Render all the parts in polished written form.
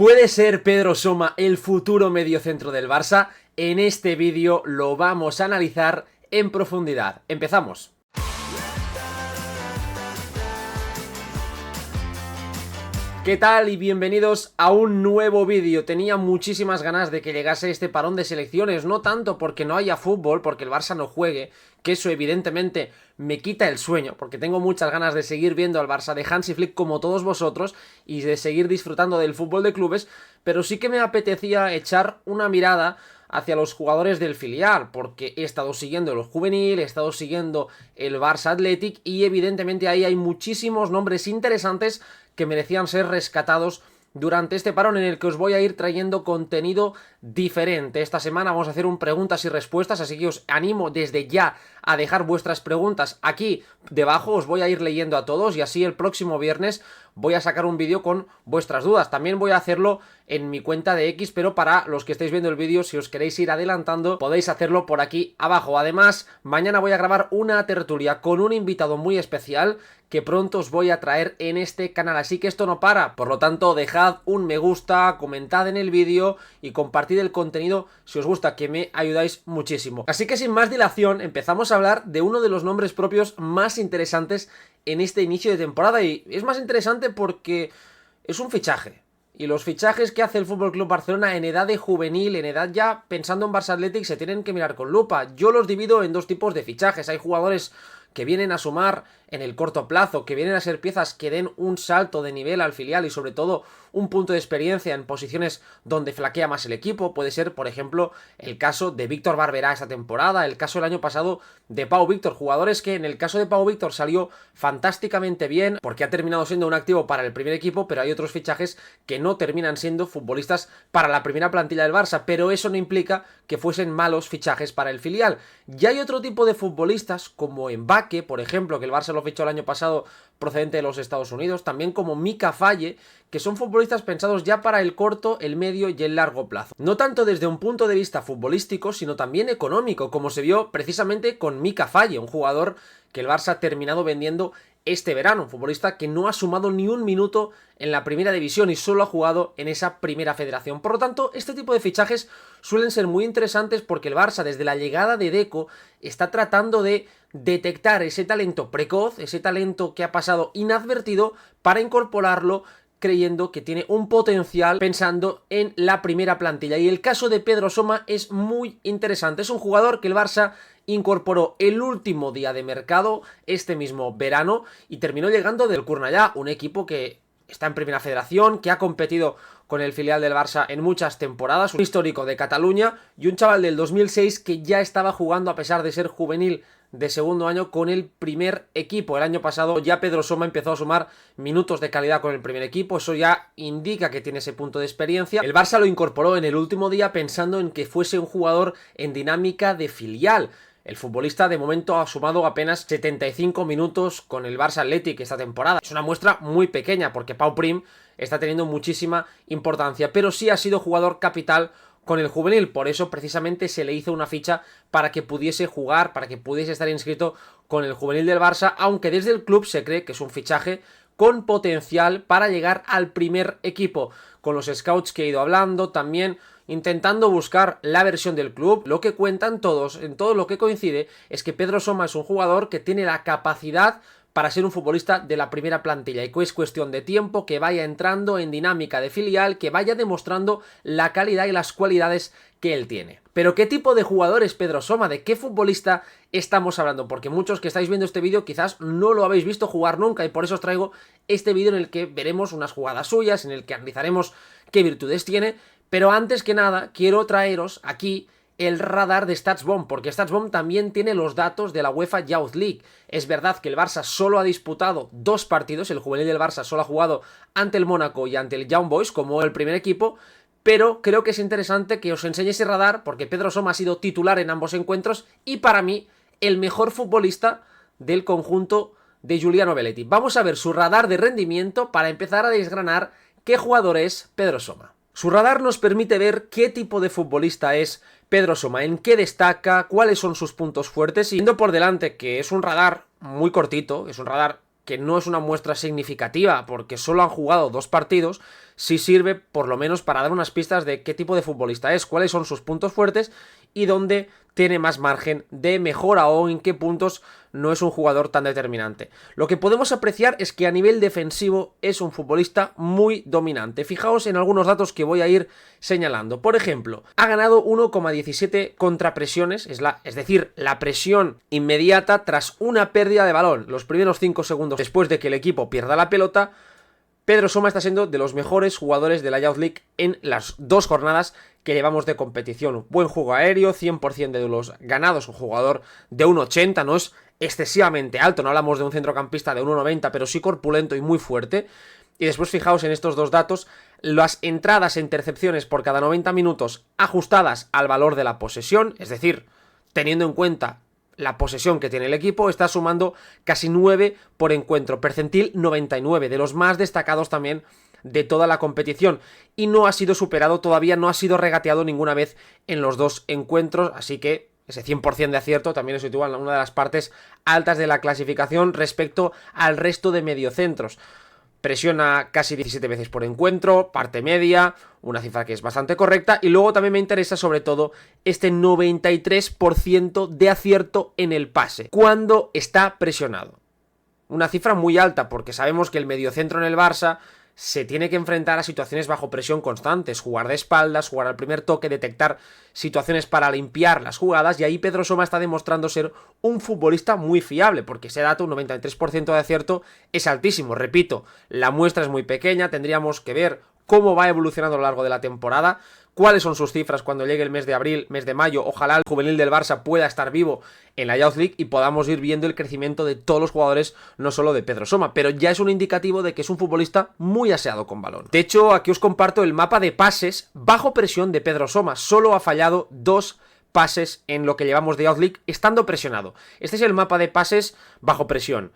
¿Puede ser Pedro Soma el futuro mediocentro del Barça? En este vídeo lo vamos a analizar en profundidad. ¡Empezamos! ¿Qué tal? Y bienvenidos a un nuevo vídeo. Tenía muchísimas ganas de que llegase este parón de selecciones, no tanto porque no haya fútbol, porque el Barça no juegue, que eso evidentemente me quita el sueño, porque tengo muchas ganas de seguir viendo al Barça de Hansi Flick como todos vosotros y de seguir disfrutando del fútbol de clubes, pero sí que me apetecía echar una mirada hacia los jugadores del filial, porque he estado siguiendo los juveniles, he estado siguiendo el Barça Athletic y evidentemente ahí hay muchísimos nombres interesantes que merecían ser rescatados durante este parón en el que os voy a ir trayendo contenido diferente. Esta semana vamos a hacer un preguntas y respuestas, así que os animo desde ya a dejar vuestras preguntas aquí debajo, os voy a ir leyendo a todos y así el próximo viernes voy a sacar un vídeo con vuestras dudas. También voy a hacerlo en mi cuenta de X, pero para los que estáis viendo el vídeo, si os queréis ir adelantando, podéis hacerlo por aquí abajo. Además, mañana voy a grabar una tertulia con un invitado muy especial que pronto os voy a traer en este canal, así que esto no para. Por lo tanto, dejad un me gusta, comentad en el vídeo y compartid el contenido si os gusta, que me ayudáis muchísimo. Así que sin más dilación, empezamos a hablar de uno de los nombres propios más interesantes en este inicio de temporada, y es más interesante porque es un fichaje. Y los fichajes que hace el FC Barcelona en edad de juvenil, en edad ya pensando en Barça Athletic, se tienen que mirar con lupa. Yo los divido en dos tipos de fichajes. Hay jugadores que vienen a sumar en el corto plazo, que vienen a ser piezas que den un salto de nivel al filial y sobre todo un punto de experiencia en posiciones donde flaquea más el equipo. Puede ser, por ejemplo, el caso de Víctor Barberá esta temporada, el caso el año pasado de Pau Víctor, jugadores que en el caso de Pau Víctor salió fantásticamente bien porque ha terminado siendo un activo para el primer equipo, pero hay otros fichajes que no terminan siendo futbolistas para la primera plantilla del Barça, pero eso no implica que fuesen malos fichajes para el filial. Y hay otro tipo de futbolistas como Mbacké, por ejemplo, que el Barça lo fichó el año pasado procedente de los Estados Unidos, también como Mika Faye, que son futbolistas pensados ya para el corto, el medio y el largo plazo. No tanto desde un punto de vista futbolístico, sino también económico, como se vio precisamente con Mika Faye, un jugador que el Barça ha terminado vendiendo este verano, un futbolista que no ha sumado ni un minuto en la primera división y solo ha jugado en esa primera federación. Por lo tanto, este tipo de fichajes suelen ser muy interesantes porque el Barça, desde la llegada de Deco, está tratando de detectar ese talento precoz, ese talento que ha pasado inadvertido, para incorporarlo creyendo que tiene un potencial pensando en la primera plantilla. Y el caso de Pedro Soma es muy interesante. Es un jugador que el Barça incorporó el último día de mercado este mismo verano y terminó llegando del Cornellà, un equipo que está en primera federación, que ha competido con el filial del Barça en muchas temporadas, un histórico de Cataluña y un chaval del 2006 que ya estaba jugando a pesar de ser juvenil de segundo año con el primer equipo. El año pasado ya Pedro Soma empezó a sumar minutos de calidad con el primer equipo, eso ya indica que tiene ese punto de experiencia. El Barça lo incorporó en el último día pensando en que fuese un jugador en dinámica de filial. El futbolista de momento ha sumado apenas 75 minutos con el Barça Athletic esta temporada. Es una muestra muy pequeña porque Pau Prim está teniendo muchísima importancia, pero sí ha sido jugador capital con el juvenil, por eso precisamente se le hizo una ficha para que pudiese jugar, para que pudiese estar inscrito con el juvenil del Barça, aunque desde el club se cree que es un fichaje con potencial para llegar al primer equipo. Con los scouts que he ido hablando, también intentando buscar la versión del club, lo que cuentan todos, en todo lo que coincide, es que Pedro Soma es un jugador que tiene la capacidad para ser un futbolista de la primera plantilla y que es cuestión de tiempo que vaya entrando en dinámica de filial, que vaya demostrando la calidad y las cualidades que él tiene. Pero ¿qué tipo de jugador es Pedro Soma? ¿De qué futbolista estamos hablando? Porque muchos que estáis viendo este vídeo quizás no lo habéis visto jugar nunca y por eso os traigo este vídeo en el que veremos unas jugadas suyas, en el que analizaremos qué virtudes tiene, pero antes que nada quiero traeros aquí el radar de StatsBomb, porque StatsBomb también tiene los datos de la UEFA Youth League. Es verdad que el Barça solo ha disputado 2 partidos, el juvenil del Barça solo ha jugado ante el Mónaco y ante el Young Boys como el primer equipo, pero creo que es interesante que os enseñe ese radar porque Pedro Soma ha sido titular en ambos encuentros y para mí el mejor futbolista del conjunto de Giuliano Belletti. Vamos a ver su radar de rendimiento para empezar a desgranar qué jugador es Pedro Soma. Su radar nos permite ver qué tipo de futbolista es Pedro Soma, en qué destaca, cuáles son sus puntos fuertes, y viendo por delante que es un radar muy cortito, es un radar que no es una muestra significativa porque solo han jugado 2 partidos, sí sirve por lo menos para dar unas pistas de qué tipo de futbolista es, cuáles son sus puntos fuertes y dónde tiene más margen de mejora o en qué puntos no es un jugador tan determinante. Lo que podemos apreciar es que a nivel defensivo es un futbolista muy dominante. Fijaos en algunos datos que voy a ir señalando. Por ejemplo, ha ganado 1,17 contrapresiones, es decir, la presión inmediata tras una pérdida de balón. Los primeros 5 segundos después de que el equipo pierda la pelota, Pedro Soma está siendo de los mejores jugadores de la Youth League en las 2 jornadas que llevamos de competición. Buen juego aéreo, 100% de los ganados, un jugador de 1,80, no es excesivamente alto, no hablamos de un centrocampista de 1,90, pero sí corpulento y muy fuerte. Y después fijaos en estos dos datos, las entradas e intercepciones por cada 90 minutos ajustadas al valor de la posesión, es decir, teniendo en cuenta la posesión que tiene el equipo, está sumando casi 9 por encuentro, percentil 99, de los más destacados también de toda la competición, y no ha sido superado todavía, no ha sido regateado ninguna vez en los 2 encuentros, así que ese 100% de acierto también lo sitúa en una de las partes altas de la clasificación respecto al resto de mediocentros. Presiona casi 17 veces por encuentro, parte media, una cifra que es bastante correcta. Y luego también me interesa sobre todo este 93% de acierto en el pase cuando está presionado. Una cifra muy alta porque sabemos que el mediocentro en el Barça se tiene que enfrentar a situaciones bajo presión constantes, jugar de espaldas, jugar al primer toque, detectar situaciones para limpiar las jugadas, y ahí Pedro Soma está demostrando ser un futbolista muy fiable, porque ese dato, un 93% de acierto, es altísimo. Repito, la muestra es muy pequeña, tendríamos que ver cómo va evolucionando a lo largo de la temporada, cuáles son sus cifras cuando llegue el mes de abril, mes de mayo. Ojalá el juvenil del Barça pueda estar vivo en la Youth League y podamos ir viendo el crecimiento de todos los jugadores, no solo de Pedro Soma, pero ya es un indicativo de que es un futbolista muy aseado con balón. De hecho, aquí os comparto el mapa de pases bajo presión de Pedro Soma. Solo ha fallado 2 pases en lo que llevamos de Youth League estando presionado. Este es el mapa de pases bajo presión.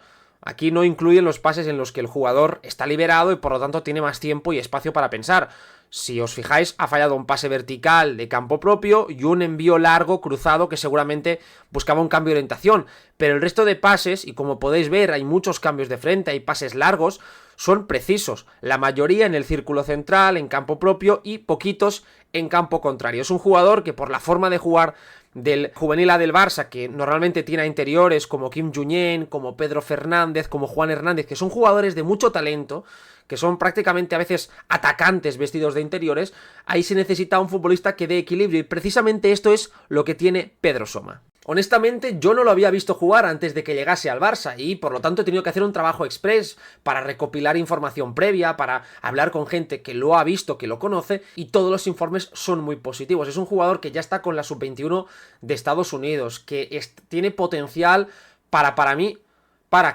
Aquí no incluyen los pases en los que el jugador está liberado y por lo tanto tiene más tiempo y espacio para pensar. Si os fijáis, ha fallado un pase vertical de campo propio y un envío largo cruzado que seguramente buscaba un cambio de orientación. Pero el resto de pases, y como podéis ver hay muchos cambios de frente, hay pases largos, son precisos. La mayoría en el círculo central, en campo propio, y poquitos en campo contrario. Es un jugador que por la forma de jugar del juvenil A del Barça, que normalmente tiene a interiores como Kim Junyent, como Pedro Fernández, como Juan Hernández, que son jugadores de mucho talento, que son prácticamente a veces atacantes vestidos de interiores, ahí se necesita un futbolista que dé equilibrio, y precisamente esto es lo que tiene Pedro Soma. Honestamente, yo no lo había visto jugar antes de que llegase al Barça y por lo tanto he tenido que hacer un trabajo express para recopilar información previa, para hablar con gente que lo ha visto, que lo conoce, y todos los informes son muy positivos. Es un jugador que ya está con la sub-21 de Estados Unidos, que tiene potencial para mí,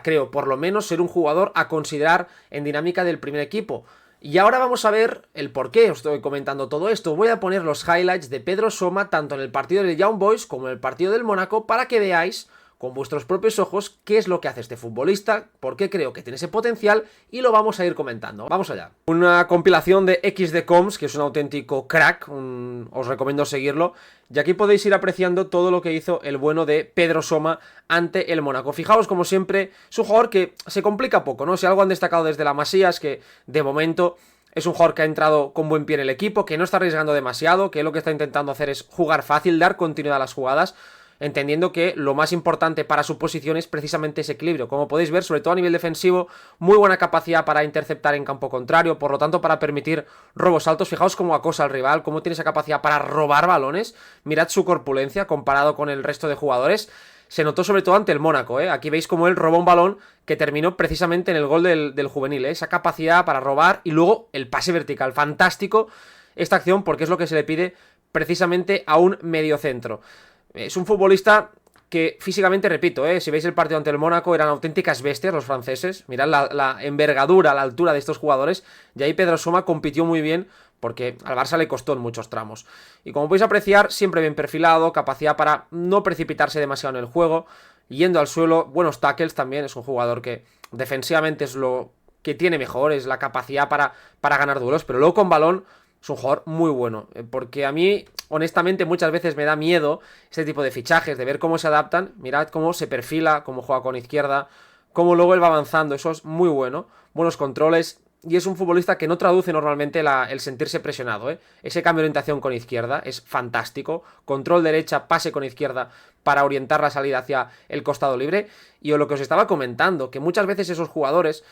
creo, por lo menos ser un jugador a considerar en dinámica del primer equipo. Y ahora vamos a ver el por qué os estoy comentando todo esto. Voy a poner los highlights de Pedro Soma tanto en el partido del Young Boys como en el partido del Mónaco para que veáis con vuestros propios ojos qué es lo que hace este futbolista, por qué creo que tiene ese potencial, y lo vamos a ir comentando. Vamos allá. Una compilación de XDcoms, que es un auténtico crack, os recomiendo seguirlo, y aquí podéis ir apreciando todo lo que hizo el bueno de Pedro Soma ante el Mónaco. Fijaos, como siempre, es un jugador que se complica poco, ¿no? Si algo han destacado desde la Masía es que, de momento, es un jugador que ha entrado con buen pie en el equipo, que no está arriesgando demasiado, que lo que está intentando hacer es jugar fácil, dar continuidad a las jugadas, entendiendo que lo más importante para su posición es precisamente ese equilibrio. Como podéis ver, sobre todo a nivel defensivo, muy buena capacidad para interceptar en campo contrario, por lo tanto para permitir robos altos. Fijaos cómo acosa al rival, cómo tiene esa capacidad para robar balones. Mirad su corpulencia comparado con el resto de jugadores. Se notó sobre todo ante el Mónaco, ¿eh? Aquí veis cómo él robó un balón que terminó precisamente en el gol del juvenil, ¿eh? Esa capacidad para robar y luego el pase vertical. Fantástico esta acción porque es lo que se le pide precisamente a un mediocentro. Es un futbolista que físicamente, repito, si veis el partido ante el Mónaco, eran auténticas bestias los franceses. Mirad la envergadura, la altura de estos jugadores. Y ahí Pedro Soma compitió muy bien porque al Barça le costó en muchos tramos. Y como podéis apreciar, siempre bien perfilado, capacidad para no precipitarse demasiado en el juego, yendo al suelo, buenos tackles también. Es un jugador que defensivamente es lo que tiene mejor, es la capacidad para ganar duelos, pero luego con balón es un jugador muy bueno, porque a mí, honestamente, muchas veces me da miedo este tipo de fichajes, de ver cómo se adaptan. Mirad cómo se perfila, cómo juega con izquierda, cómo luego él va avanzando, eso es muy bueno. Buenos controles, y es un futbolista que no traduce normalmente el sentirse presionado, ¿eh? Ese cambio de orientación con izquierda es fantástico, control derecha, pase con izquierda para orientar la salida hacia el costado libre, y lo que os estaba comentando, que muchas veces esos jugadores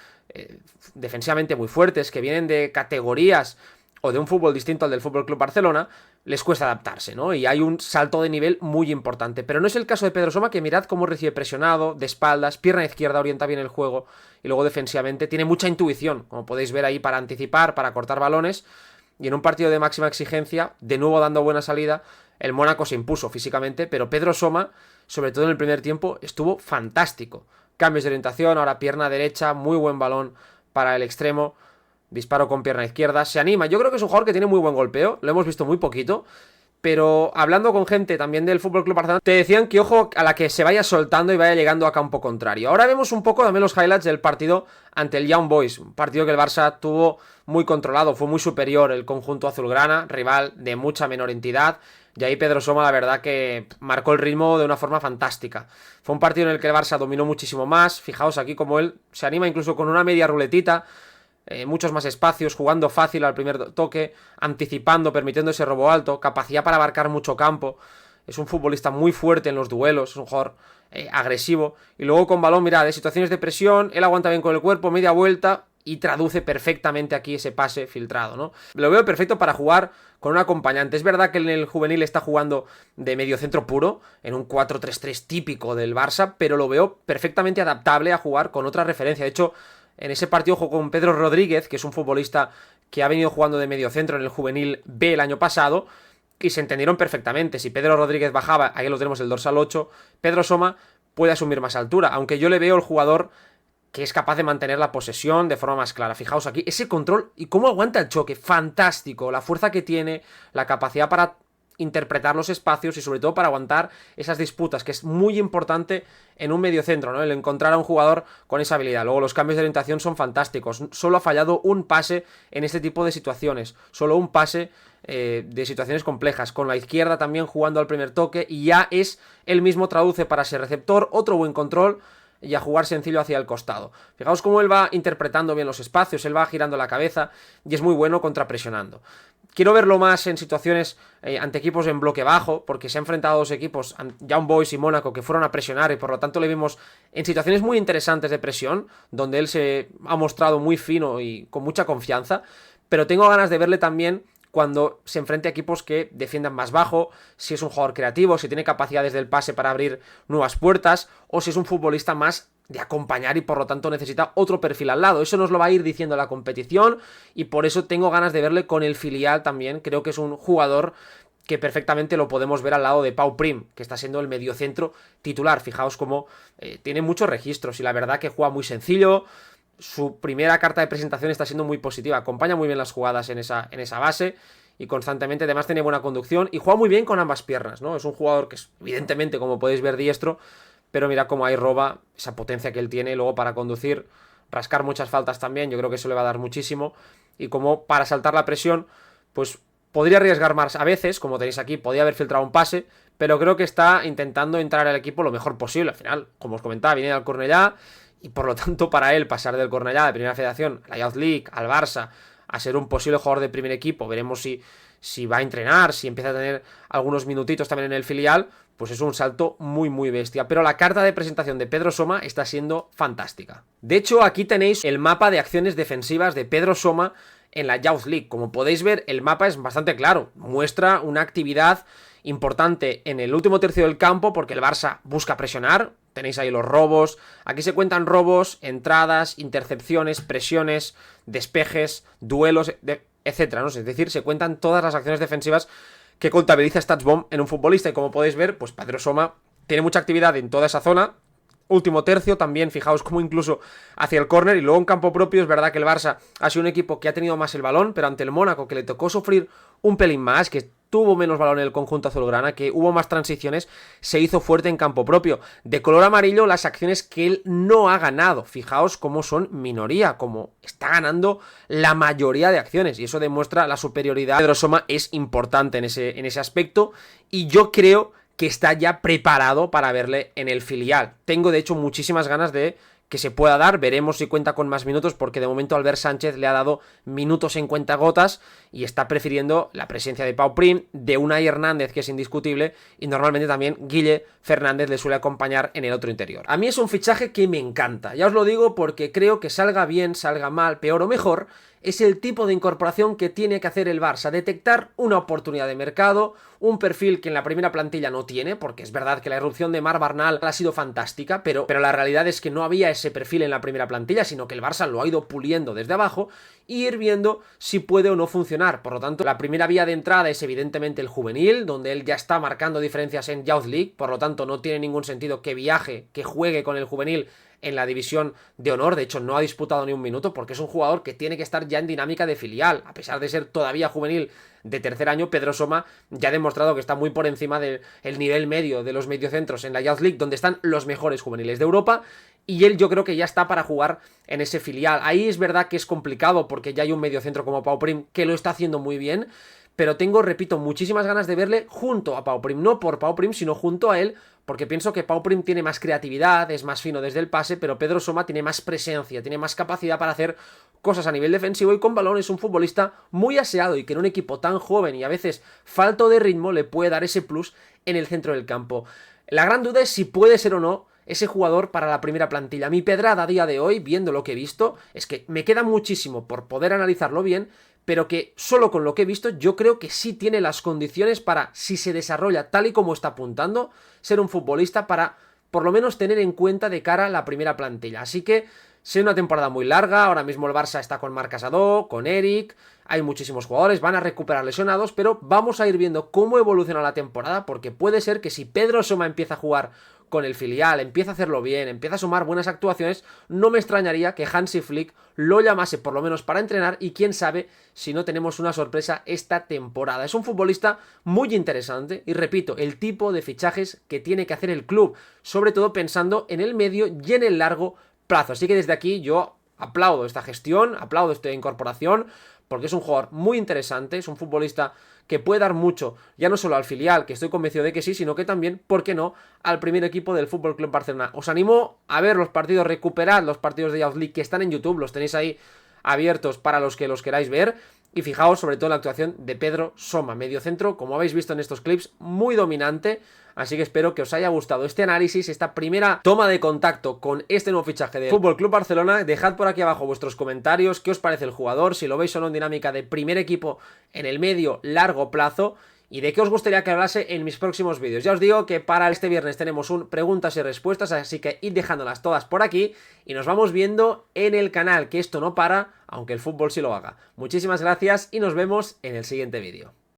defensivamente muy fuertes, que vienen de categorías o de un fútbol distinto al del FC Barcelona, les cuesta adaptarse, ¿no? Y hay un salto de nivel muy importante. Pero no es el caso de Pedro Soma, que mirad cómo recibe presionado, de espaldas, pierna izquierda, orienta bien el juego, y luego defensivamente tiene mucha intuición, como podéis ver ahí, para anticipar, para cortar balones, y en un partido de máxima exigencia, de nuevo dando buena salida, el Mónaco se impuso físicamente, pero Pedro Soma, sobre todo en el primer tiempo, estuvo fantástico. Cambios de orientación, ahora pierna derecha, muy buen balón para el extremo, disparo con pierna izquierda, se anima. Yo creo que es un jugador que tiene muy buen golpeo, lo hemos visto muy poquito, pero hablando con gente también del FC Barcelona, te decían que ojo a la que se vaya soltando y vaya llegando a campo contrario. Ahora vemos un poco también los highlights del partido ante el Young Boys, un partido que el Barça tuvo muy controlado, fue muy superior el conjunto azulgrana, rival de mucha menor entidad, y ahí Pedro Soma la verdad que marcó el ritmo de una forma fantástica. Fue un partido en el que el Barça dominó muchísimo más, fijaos aquí como él se anima incluso con una media ruletita, muchos más espacios, jugando fácil al primer toque, anticipando, permitiendo ese robo alto, capacidad para abarcar mucho campo. Es un futbolista muy fuerte en los duelos, es un jugador agresivo. Y luego con balón, mirad, de situaciones de presión, él aguanta bien con el cuerpo, media vuelta y traduce perfectamente aquí ese pase filtrado, ¿no? Lo veo perfecto para jugar con un acompañante. Es verdad que en el juvenil está jugando de mediocentro puro, en un 4-3-3 típico del Barça, pero lo veo perfectamente adaptable a jugar con otra referencia. De hecho, en ese partido jugó con Pedro Rodríguez, que es un futbolista que ha venido jugando de mediocentro en el juvenil B el año pasado, y se entendieron perfectamente. Si Pedro Rodríguez bajaba, ahí lo tenemos el dorsal 8, Pedro Soma puede asumir más altura, aunque yo le veo el jugador que es capaz de mantener la posesión de forma más clara. Fijaos aquí, ese control y cómo aguanta el choque, fantástico, la fuerza que tiene, la capacidad para interpretar los espacios y sobre todo para aguantar esas disputas, que es muy importante en un mediocentro, ¿no? El encontrar a un jugador con esa habilidad. Luego los cambios de orientación son fantásticos. Solo ha fallado un pase en este tipo de situaciones, solo un pase de situaciones complejas, con la izquierda también jugando al primer toque, y ya es él mismo traduce para ser receptor, otro buen control y a jugar sencillo hacia el costado. Fijaos cómo él va interpretando bien los espacios, él va girando la cabeza y es muy bueno contrapresionando. Quiero verlo más en situaciones ante equipos en bloque bajo, porque se ha enfrentado a dos equipos, Young Boys y Mónaco, que fueron a presionar, y por lo tanto le vimos en situaciones muy interesantes de presión, donde él se ha mostrado muy fino y con mucha confianza, pero tengo ganas de verle también cuando se enfrente a equipos que defiendan más bajo, si es un jugador creativo, si tiene capacidades del pase para abrir nuevas puertas, o si es un futbolista más de acompañar y por lo tanto necesita otro perfil al lado. Eso nos lo va a ir diciendo la competición y por eso tengo ganas de verle con el filial también. Creo que es un jugador que perfectamente lo podemos ver al lado de Pau Prim, que está siendo el mediocentro titular. Fijaos cómo tiene muchos registros y la verdad que juega muy sencillo. Su primera carta de presentación está siendo muy positiva, acompaña muy bien las jugadas en esa base y constantemente además tiene buena conducción y juega muy bien con ambas piernas, ¿no? Es un jugador que es evidentemente, como podéis ver, diestro, pero mira cómo ahí roba esa potencia que él tiene luego para conducir, rascar muchas faltas también, yo creo que eso le va a dar muchísimo, y como para saltar la presión, pues podría arriesgar más a veces, como tenéis aquí, podría haber filtrado un pase, pero creo que está intentando entrar al equipo lo mejor posible. Al final, como os comentaba, viene al Cornellá, y por lo tanto para él pasar del Cornellá de Primera Federación a la Youth League, al Barça, a ser un posible jugador de primer equipo, veremos si va a entrenar, si empieza a tener algunos minutitos también en el filial, pues es un salto muy muy bestia. Pero la carta de presentación de Pedro Soma está siendo fantástica. De hecho, aquí tenéis el mapa de acciones defensivas de Pedro Soma en la Youth League. Como podéis ver, el mapa es bastante claro, muestra una actividad importante en el último tercio del campo porque el Barça busca presionar. Tenéis ahí los robos, aquí se cuentan robos, entradas, intercepciones, presiones, despejes, duelos, etcétera, ¿no? Es decir, se cuentan todas las acciones defensivas que contabiliza StatsBomb en un futbolista, y como podéis ver, pues Pedro Soma tiene mucha actividad en toda esa zona. Último tercio también, fijaos como incluso hacia el córner, y luego en campo propio es verdad que el Barça ha sido un equipo que ha tenido más el balón, pero ante el Mónaco, que le tocó sufrir un pelín más, que tuvo menos balón en el conjunto azulgrana, que hubo más transiciones, se hizo fuerte en campo propio. De color amarillo las acciones que él no ha ganado, fijaos cómo son minoría, como está ganando la mayoría de acciones, y eso demuestra la superioridad. Pedro Soma es importante en ese aspecto, y yo creo que está ya preparado para verle en el filial. Tengo de hecho muchísimas ganas de que se pueda dar. Veremos si cuenta con más minutos, porque de momento Albert Sánchez le ha dado minutos en cuentagotas y está prefiriendo la presencia de Pau Prim, de Unai Hernández, que es indiscutible, y normalmente también Guille Fernández le suele acompañar en el otro interior. A mí es un fichaje que me encanta, ya os lo digo, porque creo que salga bien, salga mal, peor o mejor, es el tipo de incorporación que tiene que hacer el Barça, detectar una oportunidad de mercado, un perfil que en la primera plantilla no tiene, porque es verdad que la irrupción de Marc Barnal ha sido fantástica, pero la realidad es que no había ese perfil en la primera plantilla, sino que el Barça lo ha ido puliendo desde abajo y ir viendo si puede o no funcionar. Por lo tanto, la primera vía de entrada es evidentemente el juvenil, donde él ya está marcando diferencias en Youth League, por lo tanto no tiene ningún sentido que viaje, que juegue con el juvenil en la división de honor. De hecho, no ha disputado ni un minuto, porque es un jugador que tiene que estar ya en dinámica de filial. A pesar de ser todavía juvenil de tercer año, Pedro Soma ya ha demostrado que está muy por encima del nivel medio de los mediocentros en la Youth League, donde están los mejores juveniles de Europa, y él yo creo que ya está para jugar en ese filial. Ahí es verdad que es complicado, porque ya hay un mediocentro como Pau Prim que lo está haciendo muy bien, pero tengo, repito, muchísimas ganas de verle junto a Pau Prim, no por Pau Prim, sino junto a él, porque pienso que Pau Prim tiene más creatividad, es más fino desde el pase, pero Pedro Soma tiene más presencia, tiene más capacidad para hacer cosas a nivel defensivo, y con balón es un futbolista muy aseado, y que en un equipo tan joven y a veces falto de ritmo le puede dar ese plus en el centro del campo. La gran duda es si puede ser o no ese jugador para la primera plantilla. Mi pedrada a día de hoy, viendo lo que he visto, es que me queda muchísimo por poder analizarlo bien, pero que solo con lo que he visto yo creo que sí tiene las condiciones para, si se desarrolla tal y como está apuntando, ser un futbolista para por lo menos tener en cuenta de cara a la primera plantilla. Así que será una temporada muy larga. Ahora mismo el Barça está con Marc Casadó, con Eric, hay muchísimos jugadores, van a recuperar lesionados, pero vamos a ir viendo cómo evoluciona la temporada, porque puede ser que si Pedro Soma empieza a jugar con el filial, empieza a hacerlo bien, empieza a sumar buenas actuaciones, no me extrañaría que Hansi Flick lo llamase por lo menos para entrenar, y quién sabe si no tenemos una sorpresa esta temporada. Es un futbolista muy interesante y, repito, el tipo de fichajes que tiene que hacer el club, sobre todo pensando en el medio y en el largo plazo. Así que desde aquí yo aplaudo esta gestión, aplaudo esta incorporación, porque es un jugador muy interesante, es un futbolista que puede dar mucho, ya no solo al filial, que estoy convencido de que sí, sino que también, ¿por qué no?, al primer equipo del FC Barcelona. Os animo a ver los partidos, recuperad los partidos de Youth League que están en YouTube, los tenéis ahí abiertos para los que los queráis ver, y fijaos sobre todo en la actuación de Pedro Soma, mediocentro, como habéis visto en estos clips, muy dominante. Así que espero que os haya gustado este análisis, esta primera toma de contacto con este nuevo fichaje de FC Barcelona. Dejad por aquí abajo vuestros comentarios, qué os parece el jugador, si lo veis o no en dinámica de primer equipo en el medio largo plazo, y de qué os gustaría que hablase en mis próximos vídeos. Ya os digo que para este viernes tenemos un preguntas y respuestas, así que id dejándolas todas por aquí y nos vamos viendo en el canal, que esto no para, aunque el fútbol sí lo haga. Muchísimas gracias y nos vemos en el siguiente vídeo.